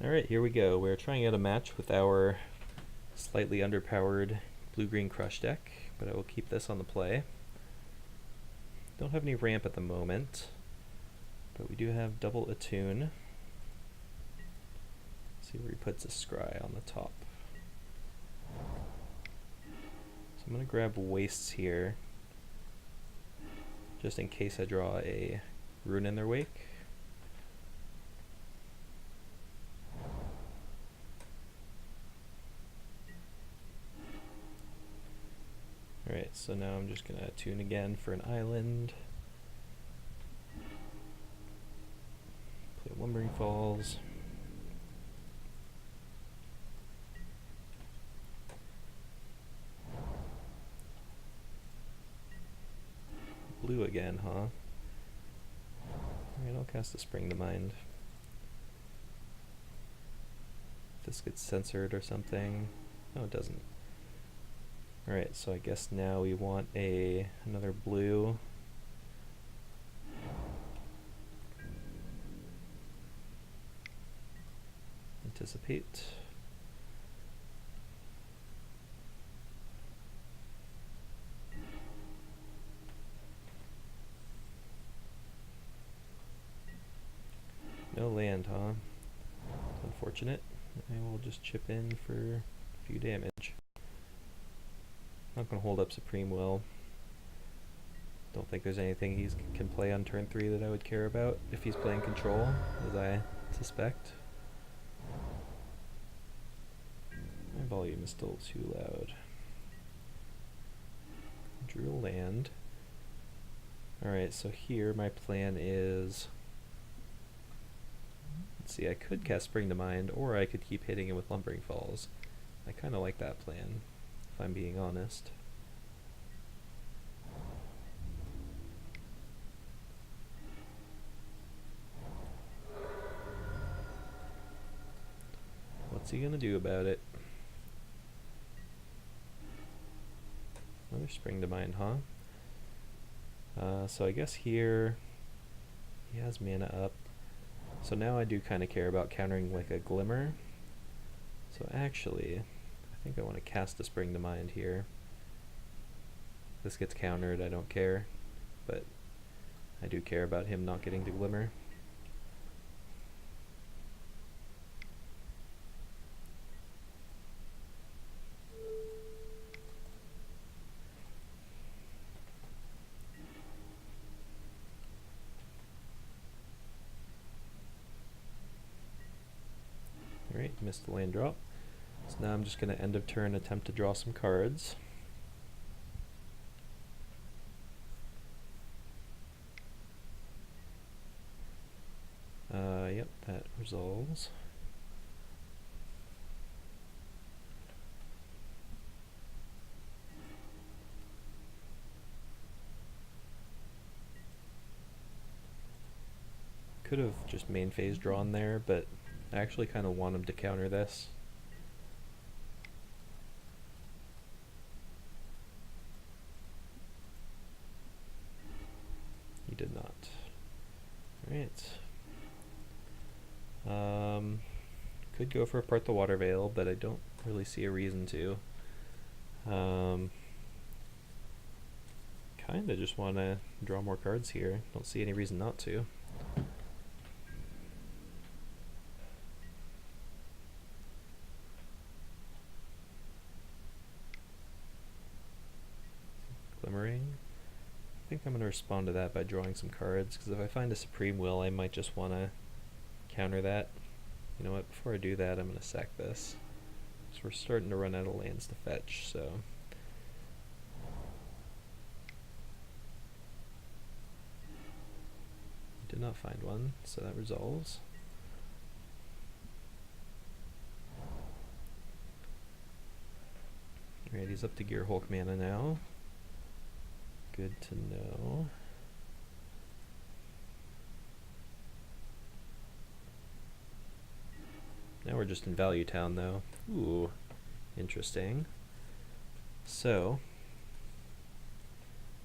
Alright, here we go. We're trying out a match with our slightly underpowered blue-green crush deck, but I will keep this on the play. Don't have any ramp at the moment, but we do have double attune. See where he puts a scry on the top. So I'm going to grab wastes here, just in case I draw a rune in their wake. Alright, so now I'm just going to attune again for an island. Play Lumbering Falls. Blue again, huh? Alright, I'll cast a Spring to Mind. This gets censored or something. No, it doesn't. Alright, so I guess now we want another blue. Anticipate. No land, huh? It's unfortunate. I will just chip in for a few damage. Not going to hold up Supreme Will. Don't think there's anything he can play on turn 3 that I would care about if he's playing control, as I suspect. My volume is still too loud. Drew a land. Alright, so here my plan is... Let's see, I could cast Spring to Mind, or I could keep hitting him with Lumbering Falls. I kind of like that plan, if I'm being honest. What's he gonna do about it? Another Spring to Mind, huh? So I guess here he has mana up. So now I do kind of care about countering like a Glimmer. So actually, I think I want to cast a Spring to Mind here. This gets countered, I don't care. But I do care about him not getting to Glimmer. Alright, missed the land drop. So now I'm just going to end of turn attempt to draw some cards. Yep, that resolves. Could have just main phase drawn there, but I actually kind of want him to counter this. He did not. Alright. Could go for a Part the Water Veil, but I don't really see a reason to. Kinda just want to draw more cards here. Don't see any reason not to. Glimmering. I think I'm going to respond to that by drawing some cards, because if I find a Supreme Will, I might just want to counter that. You know what, before I do that, I'm going to sack this. So we're starting to run out of lands to fetch, so... Did not find one, so that resolves. Alright, he's up to Gear Hulk mana now. Good to know. Now we're just in Value Town though. Ooh, interesting. So,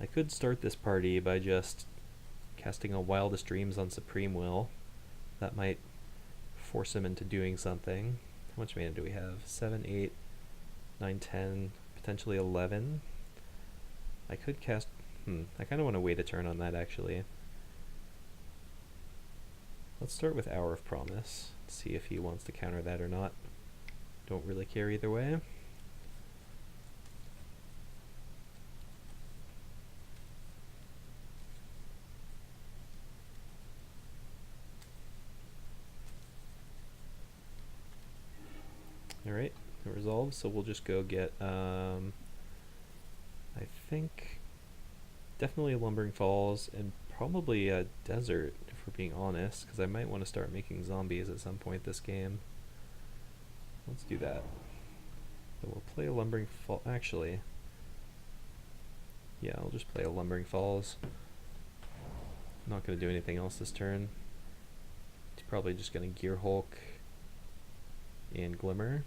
I could start this party by just casting a Wildest Dreams on Supreme Will. That might force him into doing something. How much mana do we have? 7, 8, 9, 10, potentially 11. I could cast... I kind of want to wait a turn on that, actually. Let's start with Hour of Promise. See if he wants to counter that or not. Don't really care either way. Alright, it resolves, so we'll just go get, I think, definitely Lumbering Falls, and probably a Desert, if we're being honest, because I might want to start making zombies at some point this game. Let's do that. So we'll play a Lumbering Falls, actually. Yeah, I'll just play a Lumbering Falls. I'm not going to do anything else this turn. He's probably just going to Gear Hulk and Glimmer.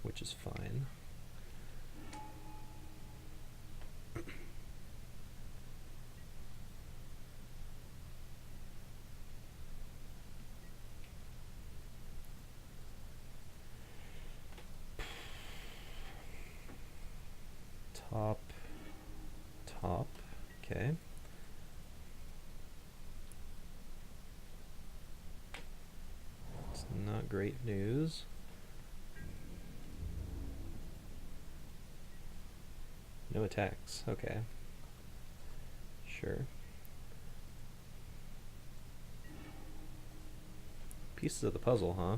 Which is fine. Top, okay. It's not great news. No attacks, okay. Sure. Pieces of the puzzle, huh?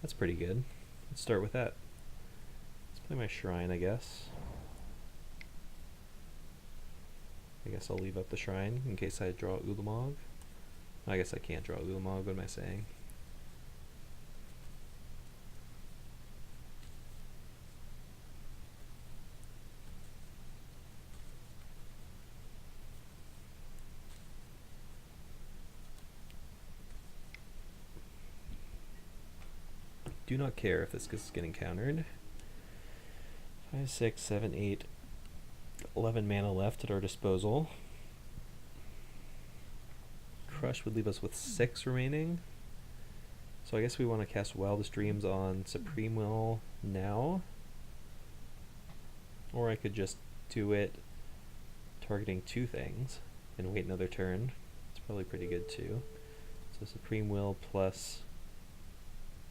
That's pretty good. Let's start with that. Let's play my shrine, I guess. I guess I'll leave up the shrine in case I draw Ulamog. I guess I can't draw Ulamog, what am I saying? Do not care if this is getting countered. 5, 6, 7, 8, 11 mana left at our disposal. Crush would leave us with 6 remaining. So I guess we want to cast Wildest Dreams on Supreme Will now. Or I could just do it targeting 2 things and wait another turn. It's probably pretty good too. So Supreme Will plus,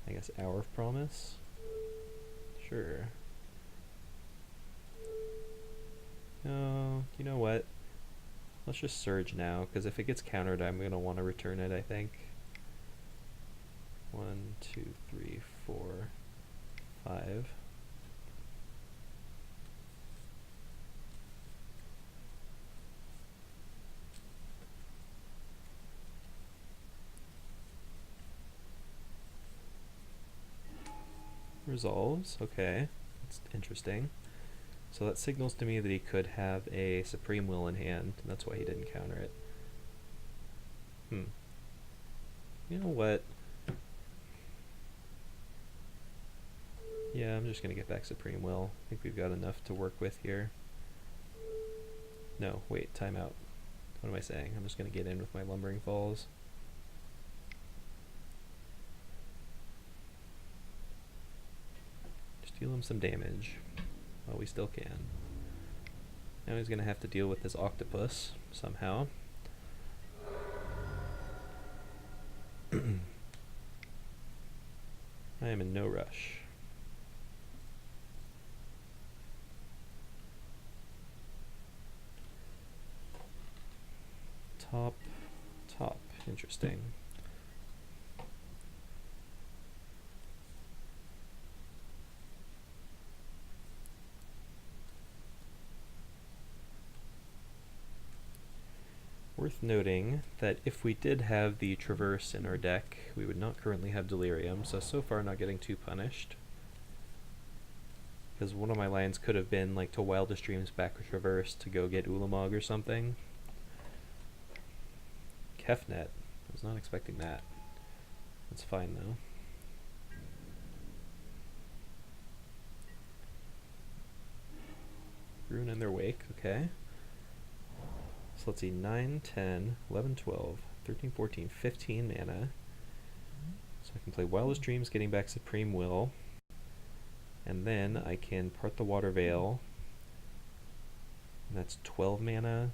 I guess, Hour of Promise? Sure. No, you know what? Let's just Surge now, because if it gets countered, I'm going to want to return it, I think. 1, 2, 3, 4, 5. Resolves, okay. That's interesting. So that signals to me that he could have a Supreme Will in hand, and that's why he didn't counter it. You know what? Yeah, I'm just gonna get back Supreme Will. I think we've got enough to work with here. No, wait, timeout. What am I saying? I'm just gonna get in with my Lumbering Falls. Just deal him some damage while we still can. Now he's gonna have to deal with this octopus somehow. I am in no rush. Top, interesting. Worth noting that if we did have the Traverse in our deck, we would not currently have Delirium, so far not getting too punished. Because one of my lines could have been like to Wildest Dreams back with Traverse to go get Ulamog or something. Kefnet, I was not expecting that. That's fine though. Rune in their wake, okay. So let's see, 9, 10, 11, 12, 13, 14, 15 mana. So I can play Wildest Dreams, getting back Supreme Will. And then I can part the Water Veil. And that's 12 mana.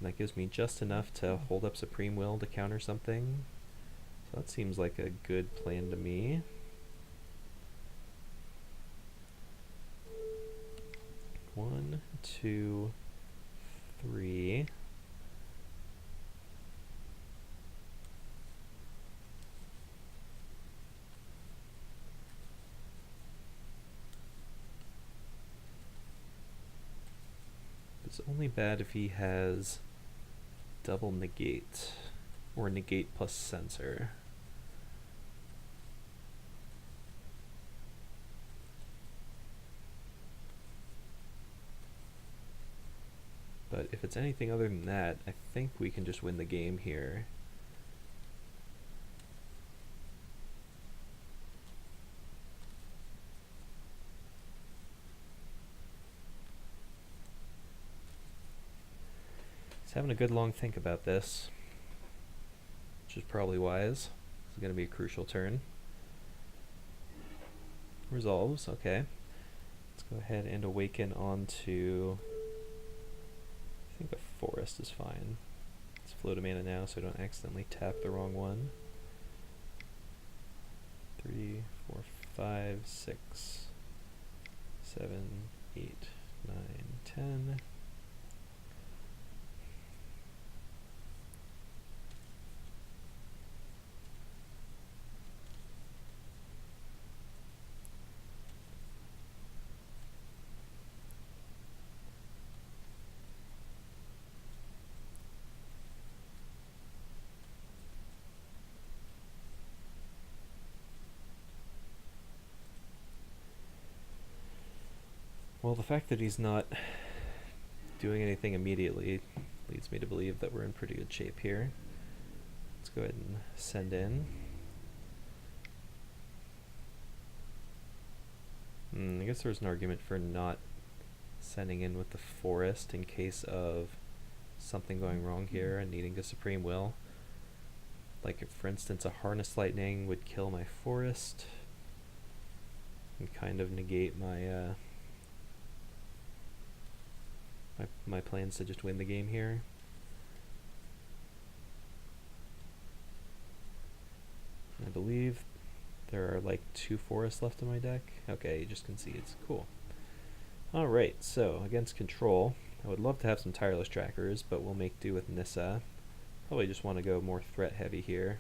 And that gives me just enough to hold up Supreme Will to counter something. So that seems like a good plan to me. One, two, three. It's only bad if he has double negate or negate plus censor. But if it's anything other than that, I think we can just win the game here. He's having a good long think about this, which is probably wise. This is going to be a crucial turn. Resolves, okay. Let's go ahead and awaken onto... I think a forest is fine. Let's float a mana now so I don't accidentally tap the wrong one. 3, 4, 5, 6, 7, 8, 9, 10. Well, the fact that he's not doing anything immediately leads me to believe that we're in pretty good shape here. Let's go ahead and send in. I guess there was an argument for not sending in with the forest in case of something going wrong here and needing a Supreme Will. Like if, for instance, a Harness Lightning would kill my forest and kind of negate my my plans to just win the game here. I believe there are like 2 forests left in my deck. Okay, he just concedes. Cool. Alright, so against control, I would love to have some Tireless Trackers, but we'll make do with Nissa. Probably just want to go more threat heavy here.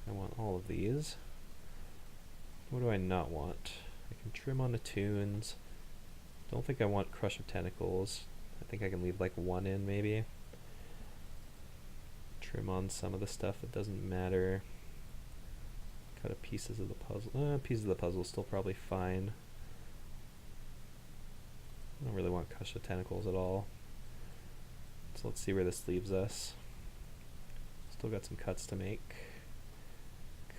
I want all of these. What do I not want? I can trim on the tunes. Don't think I want Crush of Tentacles. I think I can leave like 1 in maybe. Trim on some of the stuff that doesn't matter. Cut up pieces of the puzzle. Pieces of the puzzle is still probably fine. I don't really want Crush of Tentacles at all. So let's see where this leaves us. Still got some cuts to make.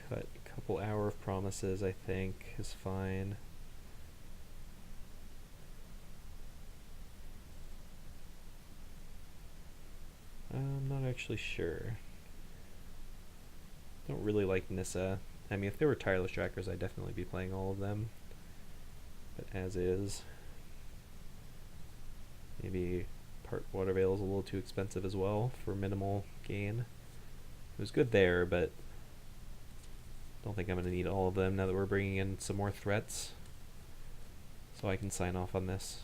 Cut a couple Hour of Promises, I think, is fine. I'm not actually sure. Don't really like Nissa. I mean, if there were Tireless Trackers, I'd definitely be playing all of them. But as is, maybe part Water Veil is a little too expensive as well for minimal gain. It was good there, but don't think I'm going to need all of them now that we're bringing in some more threats. So I can sign off on this.